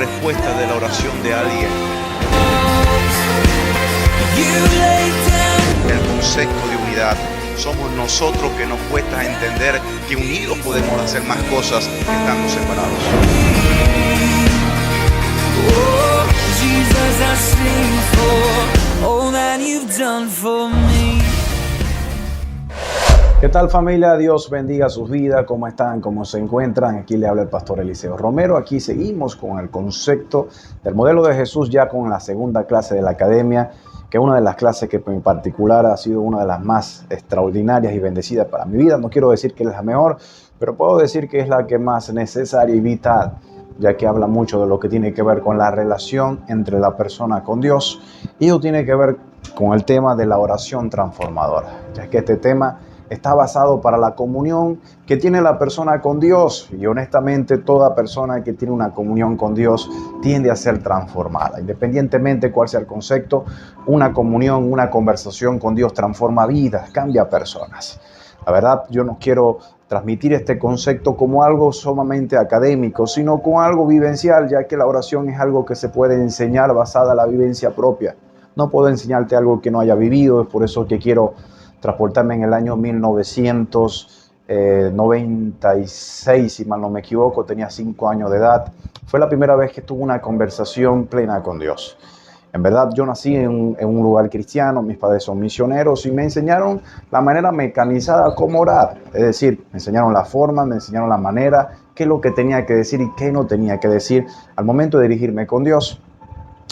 respuesta de la oración de alguien. El concepto de unidad. Somos nosotros que nos cuesta entender que unidos podemos hacer más cosas que estando separados. Oh, Jesus, I sing for all that you've done for me. ¿Qué tal, familia? Dios bendiga sus vidas. ¿Cómo están? ¿Cómo se encuentran? Aquí le habla el pastor Eliseo Romero. Aquí seguimos con el concepto del modelo de Jesús, ya con la segunda clase de la academia, que es una de las clases que en particular ha sido una de las más extraordinarias y bendecidas para mi vida. No quiero decir que es la mejor, pero puedo decir que es la que más necesaria y vital, ya que habla mucho de lo que tiene que ver con la relación entre la persona con Dios, y eso tiene que ver con el tema de la oración transformadora, ya que este tema está basado para la comunión que tiene la persona con Dios, y honestamente toda persona que tiene una comunión con Dios tiende a ser transformada. Independientemente cuál sea el concepto, una comunión, una conversación con Dios transforma vidas, cambia personas. La verdad, yo no quiero transmitir este concepto como algo sumamente académico, sino como algo vivencial, ya que la oración es algo que se puede enseñar basada en la vivencia propia. No puedo enseñarte algo que no haya vivido, es por eso que quiero transportarme en el año 1996, si mal no me equivoco, tenía 5 años de edad. Fue la primera vez que tuve una conversación plena con Dios. En verdad, yo nací en un lugar cristiano, mis padres son misioneros y me enseñaron la manera mecanizada como orar. Es decir, me enseñaron la forma, me enseñaron la manera, qué es lo que tenía que decir y qué no tenía que decir al momento de dirigirme con Dios.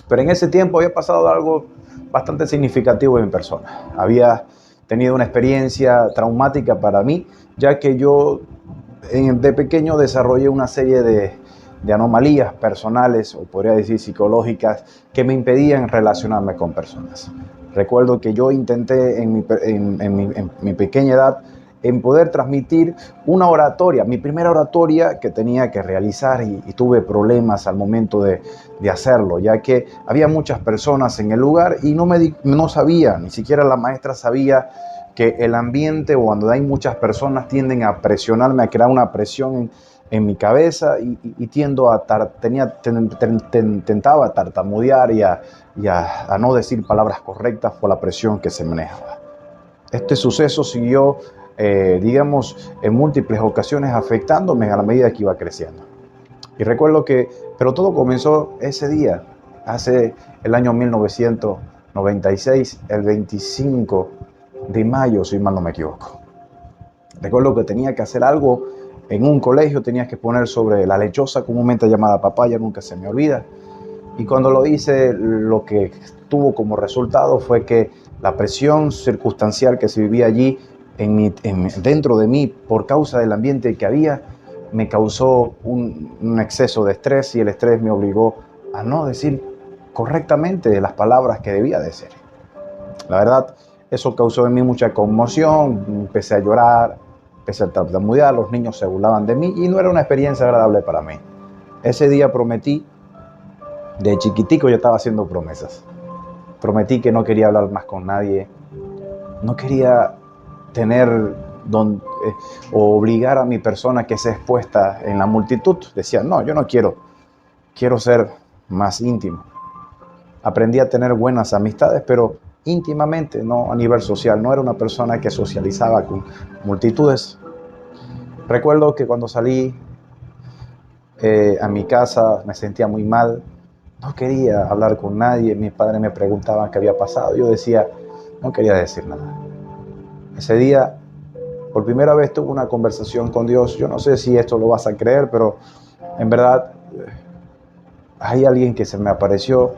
Pero en ese tiempo había pasado algo bastante significativo en mi persona. Había tenido una experiencia traumática para mí, ya que yo de pequeño desarrollé una serie de anomalías personales, o podría decir psicológicas, que me impedían relacionarme con personas. Recuerdo que yo intenté en mi pequeña edad en poder transmitir una oratoria, mi primera oratoria que tenía que realizar, y tuve problemas al momento de hacerlo, ya que había muchas personas en el lugar y no sabía, ni siquiera la maestra sabía que el ambiente, o cuando hay muchas personas, tienden a presionarme, a crear una presión en mi cabeza, y tentaba tartamudear y a no decir palabras correctas por la presión que se manejaba. Este suceso siguió, en múltiples ocasiones afectándome a la medida que iba creciendo. Y recuerdo pero todo comenzó ese día, hace el año 1996, el 25 de mayo, si mal no me equivoco. Recuerdo que tenía que hacer algo en un colegio, tenía que poner sobre la lechosa, comúnmente llamada papaya, nunca se me olvida. Y cuando lo hice, lo que tuvo como resultado fue que la presión circunstancial que se vivía allí dentro de mí, por causa del ambiente que había, me causó un exceso de estrés, y el estrés me obligó a no decir correctamente las palabras que debía decir. La verdad, eso causó en mí mucha conmoción, empecé a llorar, empecé a tartamudear, los niños se burlaban de mí y no era una experiencia agradable para mí. Ese día prometí, de chiquitico yo estaba haciendo promesas. Prometí que no quería hablar más con nadie, no quería tener o obligar a mi persona que sea expuesta en la multitud. Decía, no, yo no quiero ser más íntimo. Aprendí a tener buenas amistades, pero íntimamente, no a nivel social. No era una persona que socializaba con multitudes. Recuerdo que cuando salí a mi casa me sentía muy mal. No quería hablar con nadie. Mis padres me preguntaban qué había pasado. Yo decía, no quería decir nada. Ese día, por primera vez, tuve una conversación con Dios. Yo no sé si esto lo vas a creer, pero en verdad hay alguien que se me apareció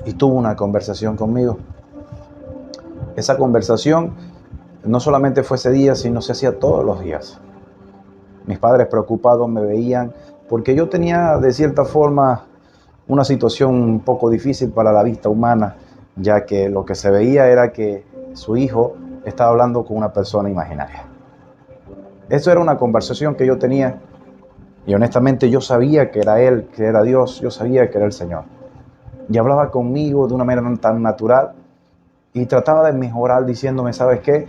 y tuvo una conversación conmigo. Esa conversación no solamente fue ese día, sino se hacía todos los días. Mis padres preocupados me veían porque yo tenía, de cierta forma, una situación un poco difícil para la vista humana, ya que lo que se veía era que su hijo estaba hablando con una persona imaginaria. Eso era una conversación que yo tenía, y honestamente yo sabía que era Él, que era Dios, yo sabía que era el Señor. Y hablaba conmigo de una manera tan natural, y trataba de mejorar diciéndome, ¿sabes qué?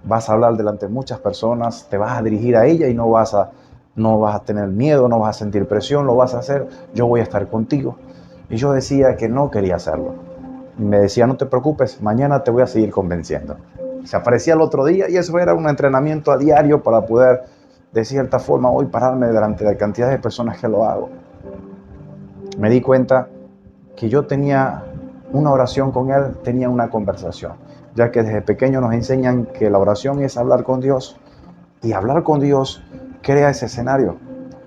Vas a hablar delante de muchas personas, te vas a dirigir a ella y no vas a no vas a tener miedo, no vas a sentir presión, lo vas a hacer, yo voy a estar contigo. Y yo decía que no quería hacerlo. Y me decía, no te preocupes, mañana te voy a seguir convenciendo. Se aparecía el otro día y eso era un entrenamiento a diario para poder, de cierta forma, hoy pararme delante de la cantidad de personas que lo hago. Me di cuenta que yo tenía una oración con Él, tenía una conversación, ya que desde pequeño nos enseñan que la oración es hablar con Dios, y hablar con Dios crea ese escenario,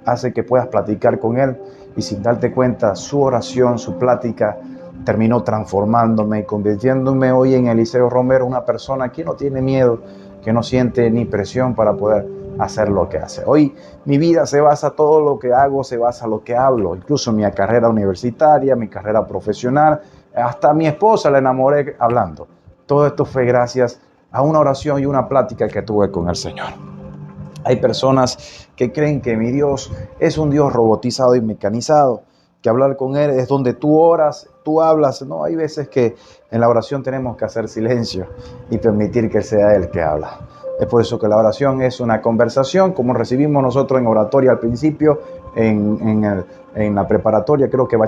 hace que puedas platicar con Él, y sin darte cuenta, su oración, su plática, terminó transformándome y convirtiéndome hoy en Eliseo Romero, una persona que no tiene miedo, que no siente ni presión para poder hacer lo que hace. Hoy mi vida se basa, todo lo que hago se basa en lo que hablo, incluso mi carrera universitaria, mi carrera profesional, hasta a mi esposa la enamoré hablando. Todo esto fue gracias a una oración y una plática que tuve con el Señor. Hay personas que creen que mi Dios es un Dios robotizado y mecanizado, que hablar con Él es donde tú oras, tú hablas. No, hay veces que en la oración tenemos que hacer silencio y permitir que sea Él que habla. Es por eso que la oración es una conversación, como recibimos nosotros en oratoria al principio, en la preparatoria, creo que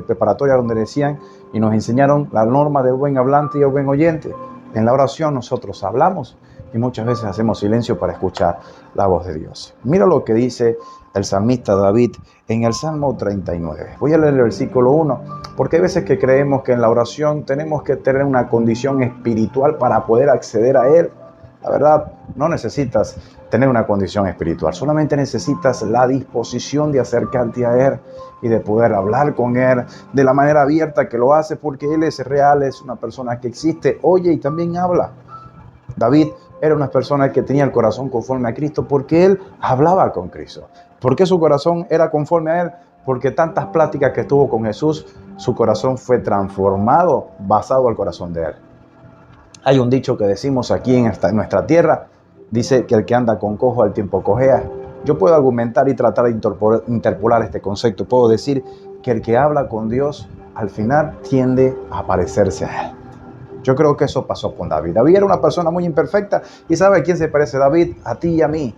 preparatoria, donde decían y nos enseñaron la norma del buen hablante y el buen oyente. En la oración nosotros hablamos y muchas veces hacemos silencio para escuchar la voz de Dios. Mira lo que dice el salmista David en el Salmo 39. Voy a leer el versículo 1, porque hay veces que creemos que en la oración tenemos que tener una condición espiritual para poder acceder a Él. La verdad, no necesitas tener una condición espiritual, solamente necesitas la disposición de acercarte a Él y de poder hablar con Él de la manera abierta que lo hace, porque Él es real, es una persona que existe, oye y también habla. David era una persona que tenía el corazón conforme a Cristo porque él hablaba con Cristo. ¿Por qué su corazón era conforme a Él? Porque tantas pláticas que tuvo con Jesús, su corazón fue transformado basado al corazón de Él. Hay un dicho que decimos aquí en nuestra tierra, dice que el que anda con cojo al tiempo cojea. Yo puedo argumentar y tratar de interpolar este concepto. Puedo decir que el que habla con Dios al final tiende a parecerse a Él. Yo creo que eso pasó con David. David era una persona muy imperfecta. ¿Y sabe a quién se parece David? A ti y a mí.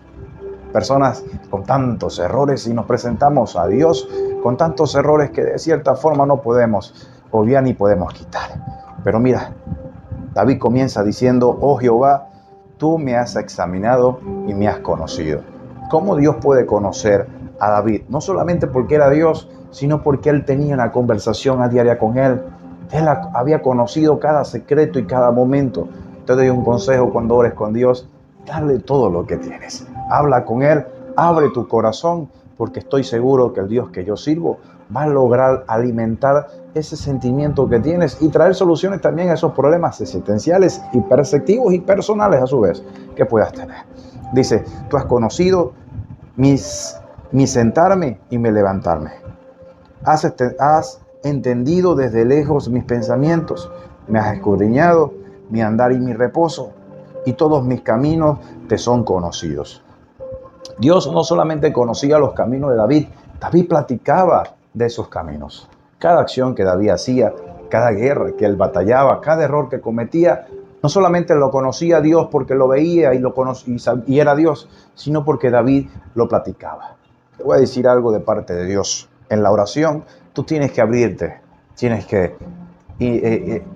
Personas con tantos errores, y nos presentamos a Dios con tantos errores que de cierta forma no podemos obviar ni podemos quitar. Pero mira, David comienza diciendo, oh Jehová, tú me has examinado y me has conocido. ¿Cómo Dios puede conocer a David? No solamente porque era Dios, sino porque él tenía una conversación a diaria con Él. Él había conocido cada secreto y cada momento. Te doy un consejo cuando ores con Dios: dale todo lo que tienes. Habla con Él, abre tu corazón, porque estoy seguro que el Dios que yo sirvo va a lograr alimentar ese sentimiento que tienes y traer soluciones también a esos problemas existenciales y perceptivos y personales a su vez que puedas tener. Dice, tú has conocido mi sentarme y mi levantarme. Has entendido desde lejos mis pensamientos, me has escudriñado mi andar y mi reposo, y todos mis caminos te son conocidos. Dios no solamente conocía los caminos de David, David platicaba de esos caminos. Cada acción que David hacía, cada guerra que él batallaba, cada error que cometía, no solamente lo conocía Dios porque lo veía y lo conocía y era Dios, sino porque David lo platicaba. Te voy a decir algo de parte de Dios. En la oración, tú tienes que abrirte, tienes que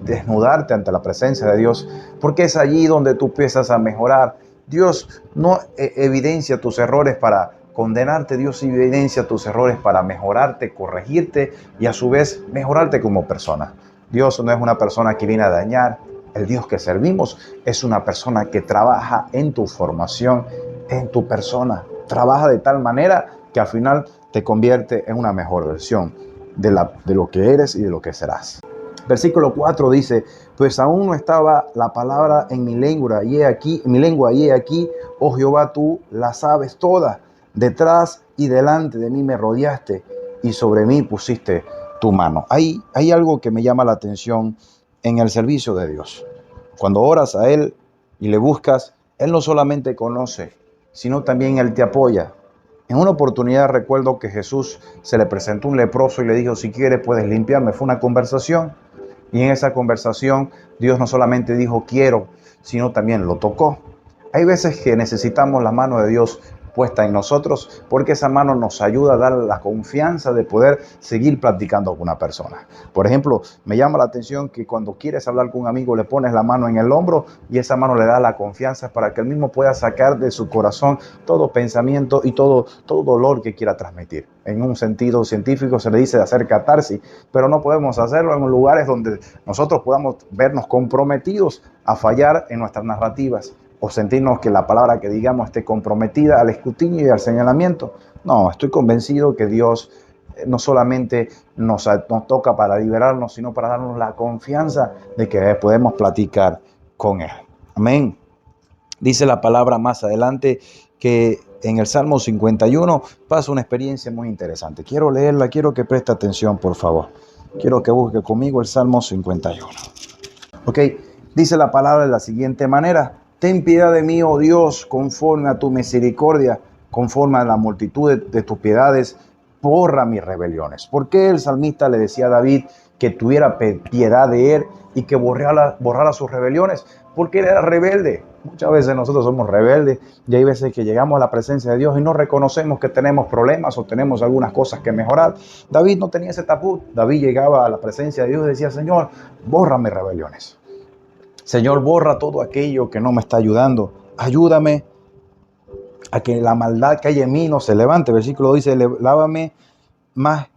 desnudarte ante la presencia de Dios, porque es allí donde tú empiezas a mejorar. Dios no evidencia tus errores para condenarte, Dios evidencia tus errores para mejorarte, corregirte y a su vez mejorarte como persona. Dios no es una persona que viene a dañar. El Dios que servimos es una persona que trabaja en tu formación, en tu persona. Trabaja de tal manera que al final te convierte en una mejor versión de lo que eres y de lo que serás. Versículo 4 dice, pues aún no estaba la palabra en mi lengua, y he aquí, oh Jehová, tú la sabes toda. Detrás y delante de mí me rodeaste, y sobre mí pusiste tu mano. Hay algo que me llama la atención en el servicio de Dios. Cuando oras a Él y le buscas, Él no solamente conoce, sino también Él te apoya. En una oportunidad recuerdo que Jesús se le presentó un leproso y le dijo, si quieres puedes limpiarme. Fue una conversación, y en esa conversación Dios no solamente dijo quiero, sino también lo tocó. Hay veces que necesitamos la mano de Dios puesta en nosotros, porque esa mano nos ayuda a dar la confianza de poder seguir platicando con una persona. Por ejemplo, me llama la atención que cuando quieres hablar con un amigo le pones la mano en el hombro y esa mano le da la confianza para que él mismo pueda sacar de su corazón todo pensamiento y todo dolor que quiera transmitir. En un sentido científico se le dice de hacer catarsis, pero no podemos hacerlo en lugares donde nosotros podamos vernos comprometidos a fallar en nuestras narrativas o sentirnos que la palabra que digamos esté comprometida al escrutinio y al señalamiento. No, estoy convencido que Dios no solamente nos toca para liberarnos, sino para darnos la confianza de que podemos platicar con Él. Amén. Dice la palabra más adelante que en el Salmo 51 pasa una experiencia muy interesante. Quiero leerla, quiero que preste atención, por favor. Quiero que busque conmigo el Salmo 51. Ok, dice la palabra de la siguiente manera: ten piedad de mí, oh Dios, conforme a tu misericordia, conforme a la multitud de tus piedades, borra mis rebeliones. ¿Por qué el salmista le decía a David que tuviera piedad de él y que borrara sus rebeliones? Porque él era rebelde. Muchas veces nosotros somos rebeldes y hay veces que llegamos a la presencia de Dios y no reconocemos que tenemos problemas o tenemos algunas cosas que mejorar. David no tenía ese tabú. David llegaba a la presencia de Dios y decía: Señor, borra mis rebeliones. Señor, borra todo aquello que no me está ayudando. Ayúdame a que la maldad que hay en mí no se levante. El versículo dice: lávame más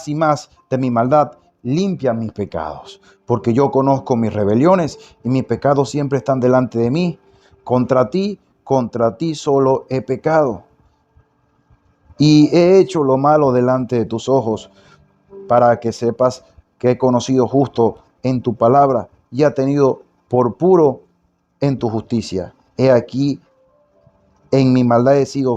y más de mi maldad, limpia mis pecados, porque yo conozco mis rebeliones y mis pecados siempre están delante de mí. Contra ti solo he pecado y he hecho lo malo delante de tus ojos, para que sepas que he conocido justo en tu palabra y he tenido por puro en tu justicia. He aquí, en mi maldad he sido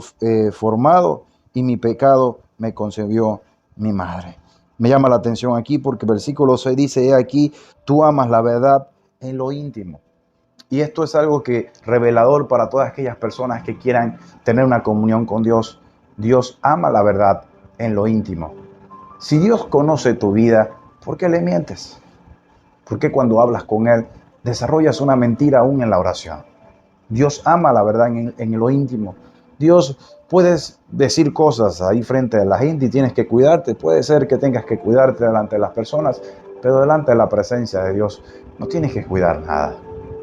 formado y mi pecado me concebió mi madre. Me llama la atención aquí porque el versículo 6 dice: he aquí, tú amas la verdad en lo íntimo. Y esto es algo que revelador para todas aquellas personas que quieran tener una comunión con Dios. Dios ama la verdad en lo íntimo. Si Dios conoce tu vida, ¿por qué le mientes? ¿Por qué cuando hablas con Él desarrollas una mentira aún en la oración? Dios ama la verdad en lo íntimo. Dios, puedes decir cosas ahí frente a la gente y tienes que cuidarte. Puede ser que tengas que cuidarte delante de las personas, pero delante de la presencia de Dios no tienes que cuidar nada.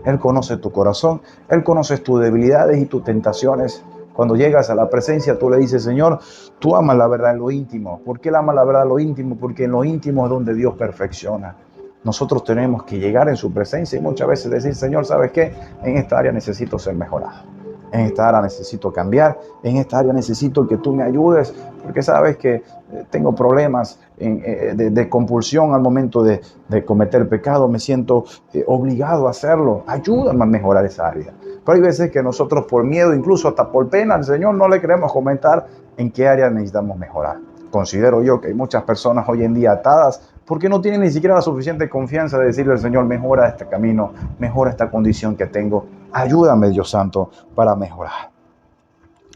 Él conoce tu corazón, Él conoce tus debilidades y tus tentaciones. Cuando llegas a la presencia, tú le dices: Señor, tú amas la verdad en lo íntimo. ¿Por qué Él ama la verdad en lo íntimo? Porque en lo íntimo es donde Dios perfecciona. Nosotros tenemos que llegar en su presencia y muchas veces decir: Señor, ¿sabes qué? En esta área necesito ser mejorado. En esta área necesito cambiar. En esta área necesito que tú me ayudes. Porque sabes que tengo problemas de compulsión al momento de cometer pecado. Me siento obligado a hacerlo. Ayúdame a mejorar esa área. Pero hay veces que nosotros, por miedo, incluso hasta por pena al Señor, no le queremos comentar en qué área necesitamos mejorar. Considero yo que hay muchas personas hoy en día atadas porque no tienen ni siquiera la suficiente confianza de decirle al Señor: mejora este camino, mejora esta condición que tengo. Ayúdame, Dios Santo, para mejorar.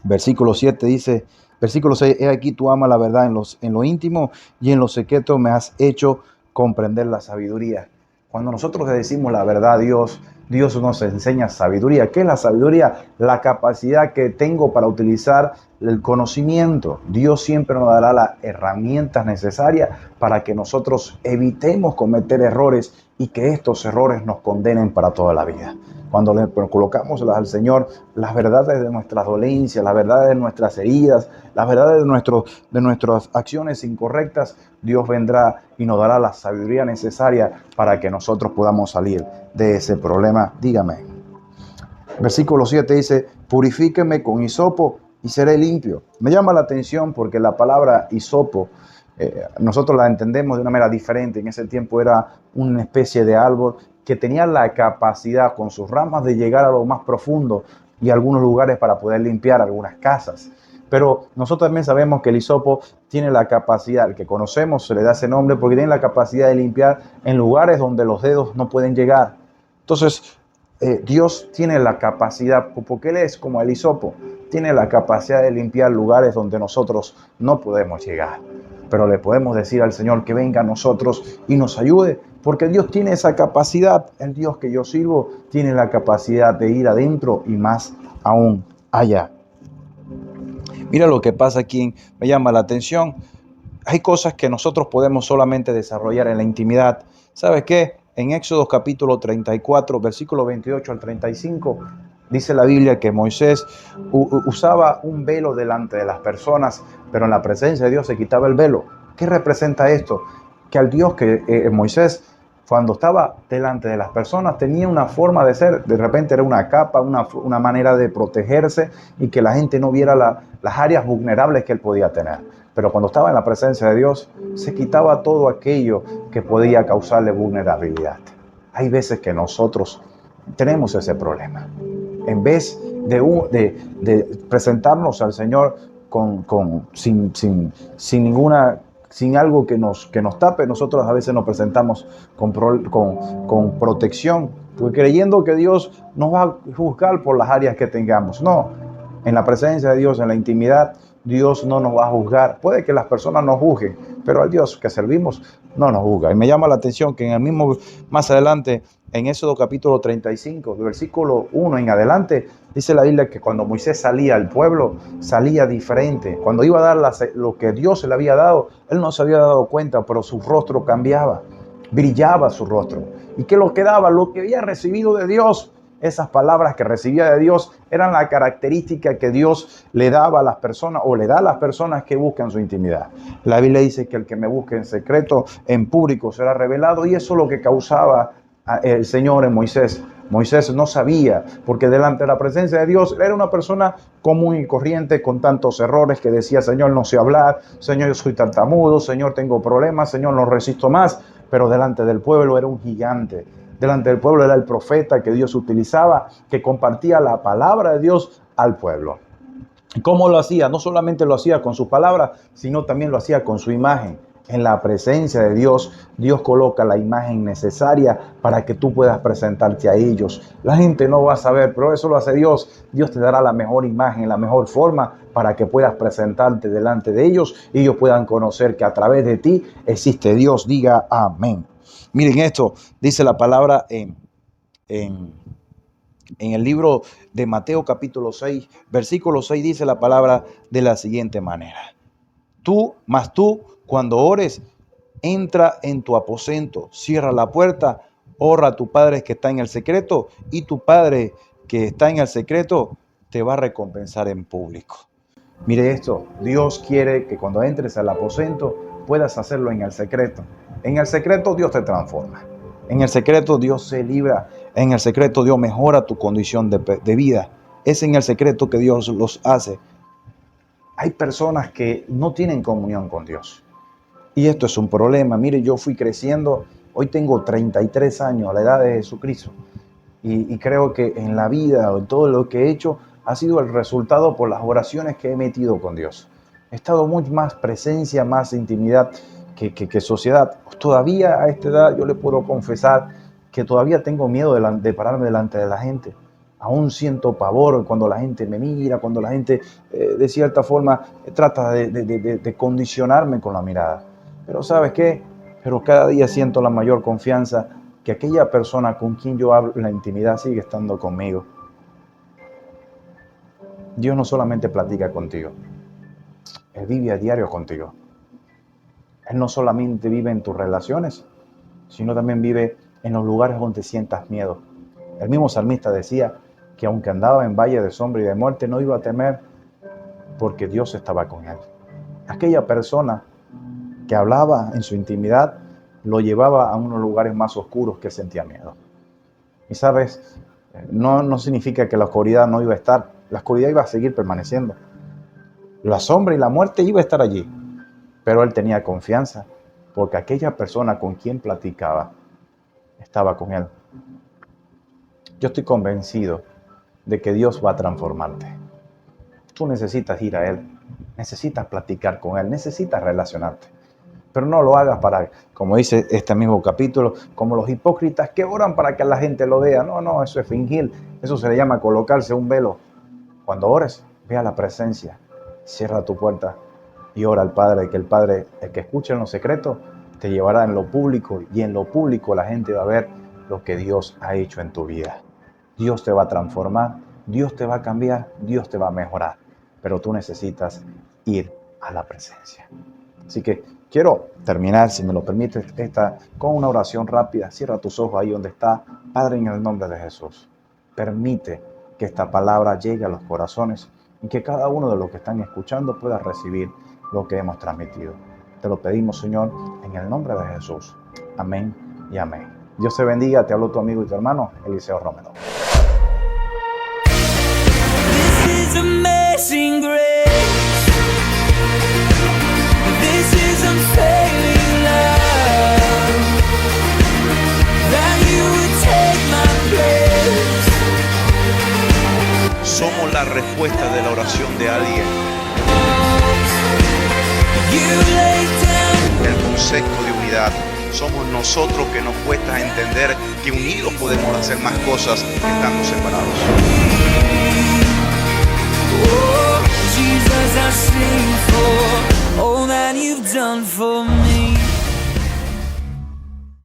Versículo 7 dice, versículo 6, he aquí tú amas la verdad en lo íntimo y en lo secreto me has hecho comprender la sabiduría. Cuando nosotros le decimos la verdad a Dios, Dios nos enseña sabiduría. ¿Qué es la sabiduría? La capacidad que tengo para utilizar el conocimiento. Dios siempre nos dará las herramientas necesarias para que nosotros evitemos cometer errores y que estos errores nos condenen para toda la vida. Cuando le colocamos al Señor las verdades de nuestras dolencias, las verdades de nuestras heridas, las verdades de nuestras acciones incorrectas, Dios vendrá y nos dará la sabiduría necesaria para que nosotros podamos salir de ese problema. Dígame. Versículo 7 dice: purifíqueme con hisopo y seré limpio. Me llama la atención porque la palabra hisopo nosotros la entendemos de una manera diferente. En ese tiempo era una especie de árbol que tenía la capacidad con sus ramas de llegar a lo más profundo y algunos lugares para poder limpiar algunas casas. Pero nosotros también sabemos que el hisopo tiene la capacidad, el que conocemos se le da ese nombre porque tiene la capacidad de limpiar en lugares donde los dedos no pueden llegar. Entonces, Dios tiene la capacidad, porque Él es como el hisopo, tiene la capacidad de limpiar lugares donde nosotros no podemos llegar. Pero le podemos decir al Señor que venga a nosotros y nos ayude, porque Dios tiene esa capacidad. El Dios que yo sirvo tiene la capacidad de ir adentro y más aún allá. Mira lo que pasa aquí, me llama la atención. Hay cosas que nosotros podemos solamente desarrollar en la intimidad. ¿Sabes qué? En Éxodo capítulo 34, versículo 28 al 35, dice la Biblia que Moisés usaba un velo delante de las personas, pero en la presencia de Dios se quitaba el velo. ¿Qué representa esto? Que al Dios que Moisés, cuando estaba delante de las personas, tenía una forma de ser. De repente era una capa, una manera de protegerse y que la gente no viera las áreas vulnerables que él podía tener. Pero cuando estaba en la presencia de Dios, se quitaba todo aquello que podía causarle vulnerabilidad. Hay veces que nosotros tenemos ese problema. En vez de presentarnos al Señor sin algo que nos tape, nosotros a veces nos presentamos con protección, creyendo que Dios nos va a juzgar por las áreas que tengamos. No, en la presencia de Dios, en la intimidad, Dios no nos va a juzgar. Puede que las personas nos juzguen, pero al Dios que servimos no nos juzga. Y me llama la atención que en el mismo, más adelante, en Éxodo capítulo 35, versículo 1 en adelante, dice la Biblia que cuando Moisés salía al pueblo, salía diferente. Cuando iba a dar lo que Dios le había dado, él no se había dado cuenta, pero su rostro cambiaba, brillaba su rostro. ¿Y qué lo quedaba? Lo que había recibido de Dios. Esas palabras que recibía de Dios eran la característica que Dios le daba a las personas o le da a las personas que buscan su intimidad. La Biblia dice que el que me busque en secreto, en público será revelado, y eso es lo que causaba el Señor en Moisés. Moisés no sabía, porque delante de la presencia de Dios era una persona común y corriente con tantos errores que decía: Señor, no sé hablar, Señor, yo soy tartamudo, Señor, tengo problemas, Señor, no resisto más. Pero delante del pueblo era un gigante. Delante del pueblo era el profeta que Dios utilizaba, que compartía la palabra de Dios al pueblo. ¿Cómo lo hacía? No solamente lo hacía con sus palabras, sino también lo hacía con su imagen. En la presencia de Dios, Dios coloca la imagen necesaria para que tú puedas presentarte a ellos. La gente no va a saber, pero eso lo hace Dios. Dios te dará la mejor imagen, la mejor forma para que puedas presentarte delante de ellos y ellos puedan conocer que a través de ti existe Dios. Diga amén. Miren esto, dice la palabra en el libro de Mateo capítulo 6, versículo 6, dice la palabra de la siguiente manera. Tú, cuando ores, entra en tu aposento, cierra la puerta, honra a tu Padre que está en el secreto, y tu Padre que está en el secreto te va a recompensar en público. Mire esto, Dios quiere que cuando entres al aposento puedas hacerlo en el secreto. En el secreto Dios te transforma. En el secreto Dios se libra. En el secreto Dios mejora tu condición de vida. Es en el secreto que Dios los hace. Hay personas que no tienen comunión con Dios. Y esto es un problema. Mire, yo fui creciendo. Hoy tengo 33 años, a la edad de Jesucristo. Y creo que en la vida, en todo lo que he hecho, ha sido el resultado por las oraciones que he metido con Dios. He estado mucho más presencia, más intimidad que sociedad. Todavía a esta edad yo le puedo confesar que todavía tengo miedo de pararme delante de la gente. Aún siento pavor cuando la gente me mira, cuando la gente de cierta forma trata de condicionarme con la mirada. Pero ¿sabes qué? Pero cada día siento la mayor confianza que aquella persona con quien yo hablo en la intimidad sigue estando conmigo. Dios no solamente platica contigo, Él vive a diario contigo. Él no solamente vive en tus relaciones, sino también vive en los lugares donde sientas miedo. El mismo salmista decía que aunque andaba en valle de sombra y de muerte, no iba a temer porque Dios estaba con él. Aquella persona que hablaba en su intimidad lo llevaba a unos lugares más oscuros que sentía miedo. Y sabes, no significa que la oscuridad no iba a estar. La oscuridad iba a seguir permaneciendo. La sombra y la muerte iba a estar allí. Pero él tenía confianza porque aquella persona con quien platicaba estaba con él. Yo estoy convencido de que Dios va a transformarte. Tú necesitas ir a Él, necesitas platicar con Él, necesitas relacionarte. Pero no lo hagas para, como dice este mismo capítulo, como los hipócritas que oran para que la gente lo vea. No, eso es fingir. Eso se le llama colocarse un velo. Cuando ores, ve a la presencia, cierra tu puerta y ora al Padre, que el Padre, el que escucha en lo secreto, te llevará en lo público, y en lo público la gente va a ver lo que Dios ha hecho en tu vida. Dios te va a transformar, Dios te va a cambiar, Dios te va a mejorar. pero tú necesitas ir a la presencia. Así que quiero terminar, si me lo permites, con una oración rápida. Cierra tus ojos ahí donde está. Padre, en el nombre de Jesús, permite que esta palabra llegue a los corazones y que cada uno de los que están escuchando pueda recibir lo que hemos transmitido. Te lo pedimos, Señor, en el nombre de Jesús. Amén y amén. Dios te bendiga. Te hablo tu amigo y tu hermano, Eliseo Romero. This is amazing grace. This is unfailing love. That you would take my place. Somos la respuesta de la oración de alguien. You laid down. El concepto de unidad. Somos nosotros que nos cuesta entender que unidos podemos hacer más cosas que estando separados. Oh, Jesus, I sing for all that you've done for me.